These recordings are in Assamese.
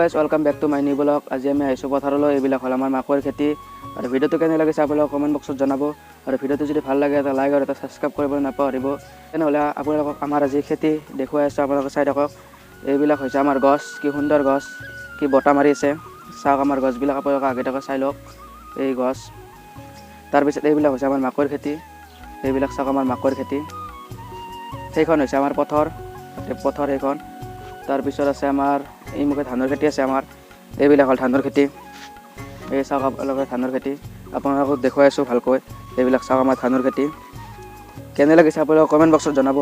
Guys, welcome back to my new blog. আজি আমি আহিছোঁ পথাৰলৈ। এইবিলাক হ'ল আমাৰ মাকৈ খেতি। আৰু ভিডিঅ'টো কেনে লাগিছে আপোনালোকে কমেণ্ট বক্সত জনাব। আৰু ভিডিঅ'টো যদি ভাল লাগে এটা লাইক আৰু এটা ছাবস্ক্ৰাইব কৰিবলৈ নাপাহৰিব। তেনেহ'লে আপোনালোকক আমাৰ আজি খেতি দেখুৱাই আছোঁ, আপোনালোকে চাই থাকক। এইবিলাক হৈছে আমাৰ গছ, কি সুন্দৰ গছ, কি বতাহ মাৰি আছে। চাওক আমাৰ গছবিলাক, আপোনালোকে আগে থাকে চাই লওক। এই গছ, তাৰপিছত এইবিলাক হৈছে আমাৰ মাকৈৰ খেতি। এইবিলাক চাওক আমাৰ মাকৈৰ খেতি। সেইখন হৈছে আমাৰ পথাৰ সেইখন। তাৰপিছত আছে আমাৰ এই মুখে ধানৰ খেতি আছে আমাৰ। এইবিলাক হ'ল ধানৰ খেতি। এই চাওক আপোনালোকে ধানৰ খেতি, আপোনালোকক দেখুৱাই আছোঁ ভালকৈ। এইবিলাক চাওক আমাৰ ধানৰ খেতি। কেনে লাগিছে আপোনালোকে কমেণ্ট বক্সত জনাব।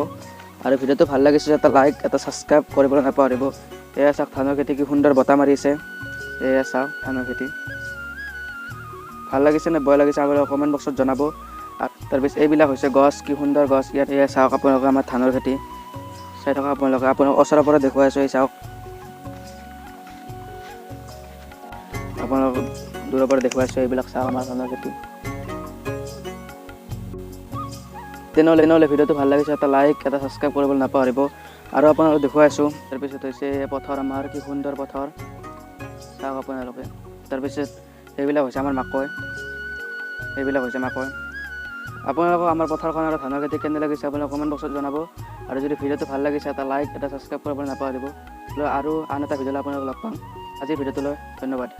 আৰু ভিডিঅ'টো ভাল লাগিছে এটা লাইক এটা ছাবস্ক্ৰাইব কৰিবলৈ নাপাহৰিব। এয়া চাওক ধানৰ খেতি, কি সুন্দৰ বতাহ মাৰি আছে। এয়া চাওক ধানৰ খেতি। ভাল লাগিছে নে বেয়া লাগিছে আপোনালোকে কমেণ্ট বক্সত জনাব। তাৰপিছত এইবিলাক হৈছে গছ, কি সুন্দৰ গছ। ইয়াত এয়া চাওক আপোনালোকে আমাৰ ধানৰ খেতি চাই থকা। আপোনালোকক ওচৰৰ পৰা দেখুৱাই আছোঁ। এই চাওক, আপোনালোকক দূৰৰ পৰা দেখুৱাই আছোঁ। এইবিলাক চাওক আমাৰ ধানৰ খেতি। তেনেহ'লে ভিডিঅ'টো ভাল লাগিছে এটা লাইক এটা ছাবস্ক্ৰাইব কৰিবলৈ নাপাহৰিব। আৰু আপোনালোকক দেখুৱাই আছোঁ। তাৰপিছত হৈছে পথাৰ আমাৰ, কি সুন্দৰ পথাৰ চাওক আপোনালোকে। তাৰপিছত এইবিলাক হৈছে আমাৰ মাকৈ। এইবিলাক হৈছে মাকৈ। আপোনালোকক আমাৰ পথাৰখন আৰু ধানৰ খেতি কেনে লাগিছে আপোনালোকে কমেণ্ট বক্সত জনাব। আৰু যদি ভিডিঅ'টো ভাল লাগিছে এটা লাইক এটা ছাবস্ক্ৰাইব কৰিবলৈ নাপাহৰিব। আৰু আন এটা ভিডিঅ'লৈ আপোনালোকক লগ পাম। আজিৰ ভিডিঅ'টোলৈ ধন্যবাদ।